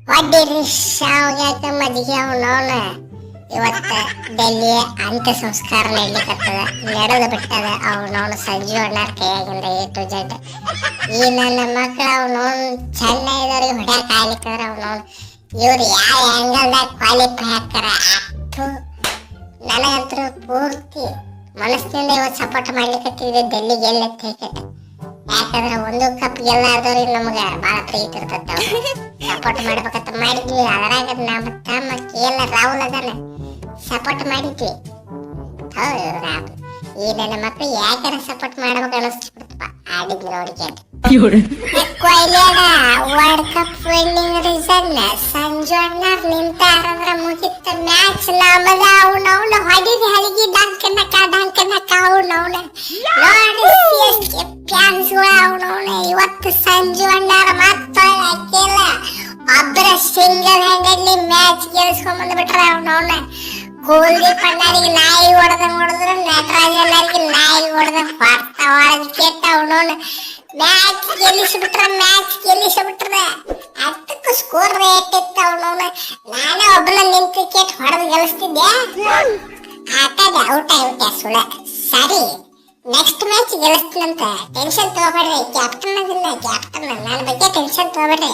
ಹೊಡ್ಡಿರಿ ಶಾವ್ಗ್ಯಾಕ ಮಜ್ಜಿಗೆ ಅವನವನ ಇವತ್ತ ಡೆಲ್ಲಿ ಅಂತ್ಯ ಸಂಸ್ಕಾರ ನಡೀಲಿಕ್ಕತ್ತದ ನಡೆದು ಬಿಟ್ಟದ ಅವನವನ ಸಂಜು ಅಣ್ಣಾರ ಕೈಯಾಗಿಂದ A to Z. ಈ ನನ್ನ ಮಕ್ಕಳು ಅವನವನ್ ಚೆನ್ನ ಇದ್ದವ್ರಿಗೆ ಹೊಡ್ಯಾಕ ಆಗ್ಲಿಕ್ಕಂದ್ರ ಅವನವನ್ ಇವ್ರು ಯಾವ ಆ್ಯಂಗಲ್ದಾಗ ಕ್ವಾಲಿಫೈ ಹಾಕ್ತಾರ ಅಷ್ಟು ನನಗಂತೂ ಪೂರ್ತಿ ಮನಸ್ಸಿನಿಂದ ಇವತ್ತು ಸಪೋರ್ಟ್ ಮಾಡ್ಲಿಕ್ಕತ್ತಿದ್ದೆ ಡೆಲ್ಲಿ ಗೆಲ್ಲತ್ತೆ ಯಾಕಂದ್ರೆ ಒಂದು ಕಪ್ ಗೆಲ್ಲಾರ್ದವ್ರಿಗೆ ನಮ್ಗೆ ಭಾಳ ಪ್ರೀತಿ ಇರ್ತೈತೆ ಸಪೋರ್ಟ್ ಮಾಡ್ಬೇಕಂತ ಮಾಡಿದ್ವಿ ಅದ್ರಾಗ ನಮ್ಮ ತಮ್ಮ KL ರಾಹುಲ್ ಅದನ್ನ ಸಪೋರ್ಟ್ ಮಾಡಿದ್ವಿ ಹೌದು ಈ ನನ್ನ ಮಕ್ಕಳು ಯಾಕಾರ ಸಪೋರ್ಟ್ ಮಾಡ್ಬೇಕು ಅನಿಸ್ಬಿಡ್ತಪ್ಪ ಆಡಿದ್ರು ಅವ್ರಿಗೆ ಕೊಹ್ಲಿಯದ world cup winning reason Sanju ಅಣ್ಣಾರ್ ನಿಂತಾರಂದ್ರ ಮುಗಿತ ಮ್ಯಾಚ್ ನಮ್ಮದ ಅವನವನ ಹೊಡಿದ ಹಳಿಗಿ ಡಂಕನಕ ಅವನವನ ನೋಡಿ CSK ಫ್ಯಾನ್ಸ್ ಅವನವನ ಇವತ್ತು ಸಂಜು ಅಣ್ಣಾರ ಮತ್ತೆ ಹಾಕಿಲ್ಲ ಒಬ್ಬರ ಸಿಂಗಲ್ ಹ್ಯಾಂಡೆಡ್ಲಿ ಮ್ಯಾಚ್ ಗೆಲ್ಸ್ಕೊಂಡ್ ಬಂದ್ಬಿಟ್ರ ಅವನವನ ಕುಲ್ದೀಪ್ ಅಣ್ಣಾರಿಗೆ ನಾಯಿ ಹೊಡೆದ್ರು ನಟರಾಜ್ ಅಣ್ಣಾರಿಗೆ ನಾಯಿ ಹೊಡೆದಂಗ್ ಕೆಟ್ಟ ಅವನವನ ಮ್ಯಾಚ್ ಗೆಲ್ಲಿಸ್ಬಿಟ್ರ ಅದಕ್ಕೂ ಸ್ಕೋರ್ ರೇಟ್ ಇತ್ತು ಅವನವನ ನಾನೇ ಒಬ್ಬನ ನಿನ್ ಕ್ರಿಕೆಟ್ ಹೊಡೆದು ಗೆಲ್ಲಿಸ್ತಿದ್ದೆ ಆಟದ ಔಟ್ ಆಗ್ಬಿಟ್ಟೆ ಸುಳ ಸರಿ ನೆಕ್ಸ್ಟ್ ಮ್ಯಾಚ್ ಗೆಲ್ಲಿಸ್ತೀನಂತ ಟೆನ್ಷನ್ ತಗೋಬೇಡ್ರಿ ಕ್ಯಾಪ್ಟನ್ ನನ್ನ ಬಗ್ಗೆ ಟೆನ್ಷನ್ ತಗೋಬೇಡ್ರಿ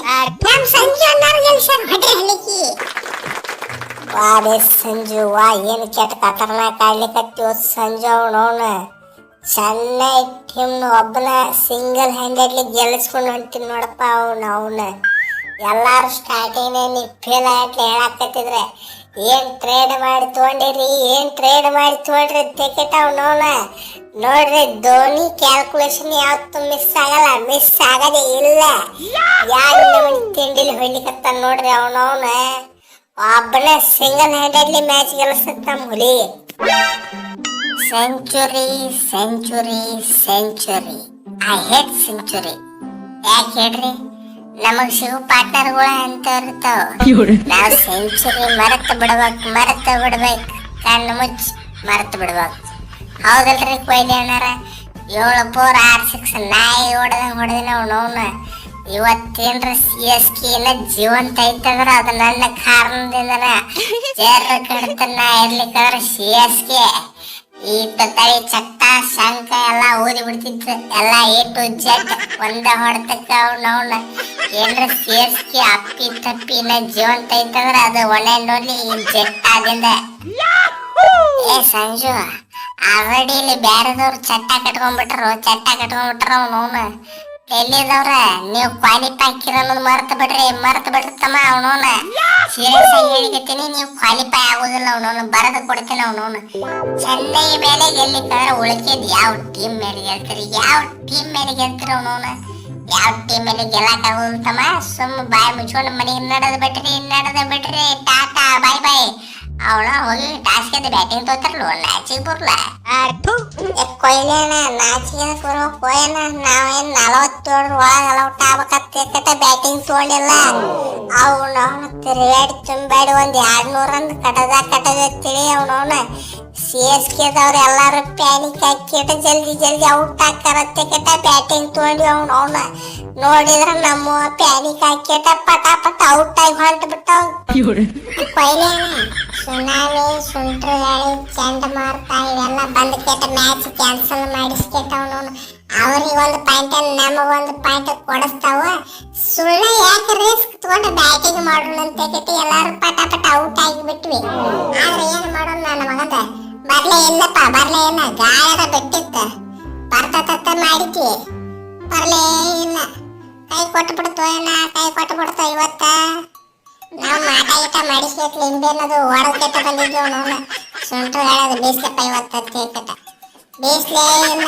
ನಮ್ ಸಂಜು ಅಣ್ಣಾರು ಗೆಲ್ಸಾರ ಹೊಡ್ರಿ ಹಲಿಕಿ ವಾರೇ ಸಂಜು ವಾ ಏನು ಕೆಟ್ಟ ಖತರ್ನಾಕ್ ಆಡ್ಲಿಕ್ಕತ್ತೀವ ಸಂಜು ಅವನವನ ಚೆನ್ನೈ ಟೀಮ್ ಒಬ್ಬನ ಸಿಂಗಲ್ ಹ್ಯಾಂಡೆಡ್ಲಿ ಗೆಲ್ಲಿಸ್ಕೊಂಡು ಹೊಂಟೀನಿ ನೋಡಪ್ಪ ಅವನ ಎಲ್ಲಾರು ಸ್ಟಾರ್ಟಿಂಗ್ ನೀ ಫೇಲ್ ಆಯ್ತು ಹೇಳಾಕತ್ತಿದ್ರೆ ಏನ್ ಟ್ರೇಡ್ ಮಾಡಿ ತಗೊಂಡ್ರಿ ಟಿಕೆಟ್ ಅವನವನ ನೋಡ್ರಿ ಧೋನಿ ಕ್ಯಾಲ್ಕುಲೇಷನ್ ಯಾವತ್ತು ಮಿಸ್ ಆಗದೆ ಇಲ್ಲ ಯಾರು ತಿಂಡಿಲಿ ಹೊಯ್ಲಿಕತ್ತ ನೋಡ್ರಿ ಅವನವನ ಒಬ್ಬನ ಸಿಂಗಲ್ ಹ್ಯಾಂಡೆಡ್ಲಿ ಮ್ಯಾಚ್ ಗೆಲ್ಲಿಸತ್ತ ಹುಲಿ ಸೆಂಚುರಿ ಐ ಹೇಟ್ ಸೆಂಚುರಿ ಯಾಕೆ ಹೇಳ್ರಿ ನಮಗ್ ಸಿಗೋ ಪಾರ್ಟ್ನರ್ಗಳ ಅಂತ ಇರ್ತಾವ ನಾವು ಸೆಂಚುರಿ ಮರೆತು ಬಿಡ್ಬೇಕು ಕಣ್ಣು ಮುಚ್ಚಿ ಮರೆತು ಬಿಡ್ಬೇಕು ಹೌದಲ್ರಿ ಕೊಹ್ಲಿ ಅಣ್ಣಾರ 7 4 6 6 ನಾಯಿ ಹೊಡೆದಿನ ಅವನವನ ಇವತ್ತೇನ್ರ CSK ಜೀವಂತ ಐತಂದ್ರ ಅದ ನನ್ನ ಕಾರಣದಿಂದನ ಜೇರ್ ಕಡ್ತನ ಇರ್ಲಿಕ್ಕಂದ್ರ CSK ಈ ತಳಿ ಚಟ್ಟ ಶಂಕ ಎಲ್ಲ ಓದಿ ಬಿಡ್ತಿತ್ತು ಎಲ್ಲ A to Z ಒಂದ ಹೊಡೆತಕ್ಕ ಅವನವನ ಏನ್ರ CSK ಅಪ್ಪಿ ತಪ್ಪಿನ ಜೀವಂತ ಐತಂದ್ರ ಅದು ಒನ್ ಅಂಡ್ ಓನ್ಲಿ ಈ ಜೆಟ್ಟಾದಿಂದ ಏ ಸಂಜು ಆಲ್ರೆಡಿ ಇಲ್ಲಿ ಬ್ಯಾರದವ್ರು ಚಟ್ಟ ಕಟ್ಕೊಂಡ್ಬಿಟ್ರು ಅವನವನ ಎಲ್ಲಿದವ್ರ ನೀವು ಕ್ವಾಲಿಫೈ ಹಾಕಿರ ಅನ್ನೋದು ಮರ್ತು ಬಿಡ್ರಿ ತಮ್ಮ ಅವನವನ ಸೀರಿಯಸ್ ಆಗಿ ಹೇಳಿಕತ್ತೀನಿ ನೀವು ಕ್ವಾಲಿಫೈ ಆಗೋದಿಲ್ಲ ಅವನವನ ಬರೆದು ಕೊಡ್ತೀನಿ ಅವನವನ ಚೆನ್ನೈ ಮೇಲೆ ಗೆಲ್ಲಿಕ್ಕಂದ್ರೆ ಉಳಿಕೆದ್ ಯಾವ ಟೀಮ್ ಮೇಲೆ ಗೆಲ್ತೀರಿ ಅವನವನ ಯಾವ ಟೀಮ್ ಮೇಲೆ ಗೆಲ್ಲಕ್ ಆಗೋದಿಲ್ಲ ತಮ್ಮ ಸುಮ್ಮ ಬಾಯಿ ಮುಚ್ಕೊಂಡು ಮನೆಗೆ ನಡೆದ ಬಿಟ್ರಿ ಟಾಟಾ ಬಾಯ್ ಅವಳ ಹೋಗಿ ಟಾಸ್ಗೆ ಬ್ಯಾಟಿಂಗ್ ತೋತಾರಲ್ಲ ಮ್ಯಾಚಿಗೆ ಬರಲ್ಲ ಕೊಹ್ಲಿನ ನಾಚಿಗೆ ಕೊಯ್ಯನ ನಾವೇನ್ 47 ಒಳಗೆ ಔಟ್ ಆಗ್ಬೇಕತ್ತ ಬ್ಯಾಟಿಂಗ್ ತಗೊಂಡಿಲ್ಲ ಅವನವನ ತಿರುಗಾಡಿ ತುಂಬಾಡಿ ಒಂದ್ 200 ರನ್ ಕಟದ ತಿಳಿ ಅವನವನ CSKದವ್ರು ಎಲ್ಲಾರು ಪ್ಯಾನಿಕ್ ಹಾಕಿಟ ಜಲ್ದಿ ಔಟ್ ಹಾಕಾರತ್ತೆ ಬ್ಯಾಟಿಂಗ್ ತಗೊಂಡಿ ಅವನವನ ನೋಡಿದ್ರ ನಮ್ಮ ಪ್ಯಾನಿಕ್ ಹಾಕಿಟ ಪಟ ಔಟ್ ಆಗಿ ಹೊಂಟ ಬಿಟ್ಟವ್ ಕೊಹ್ಲಿನ ಸುನಾಮಿ ಸುಂಟ್ರು ಗಾಳಿ ಚಂಡಮಾರುತ ಇವೆಲ್ಲ ಬಂದ್ ಮ್ಯಾಚ್ ಕ್ಯಾನ್ಸಲ್ ಮಾಡಿಸ್ಕೇಟ ಅವನವನು ಅವ್ರಿಗೆ ಒಂದು ಪಾಯಿಂಟ್ ನಮಗೊಂದು ಪಾಯಿಂಟ್ ಕೊಡಿಸ್ತಾವ ಸುಳ್ಳ ಯಾಕೆ ರಿಸ್ಕ್ ತಗೊಂಡು ಬ್ಯಾಟಿಂಗ್ ಮಾಡೋಣ ಅಂತ ಎಲ್ಲಾರು ಪಟ ಔಟ್ ಆಗಿಬಿಟ್ವಿ ಆದ್ರೆ ಏನ್ ಮಾಡೋಣ ನನ್ನ ಮಗಂದ ಬರ್ಲೇ ಇಲ್ಲ ಗಾಯದ ಬಿಟ್ಟಿತ್ತ ಬರ್ತತ್ತ ಮಾಡಿದ್ವಿ ಬರ್ಲೇ ಇಲ್ಲ ಕೈ ಕೊಟ್ಟು ಇವತ್ತ ನಾವು ಮಾಟ ಮಾಡಿಸ್ಬೇಕು ಲಿಂಬೆ ಅನ್ನೋದು ಹೊಡೆದ ಬಂದಿದ್ವಿ ಅವನವನ ಸುಂಟ್ರು ಹೇಳೋದು ಬೇಯಿಸ್ಲಪ್ಪ ಇವತ್ತ ಬೇಯಿಸ್ಲೇ ಇಲ್ಲ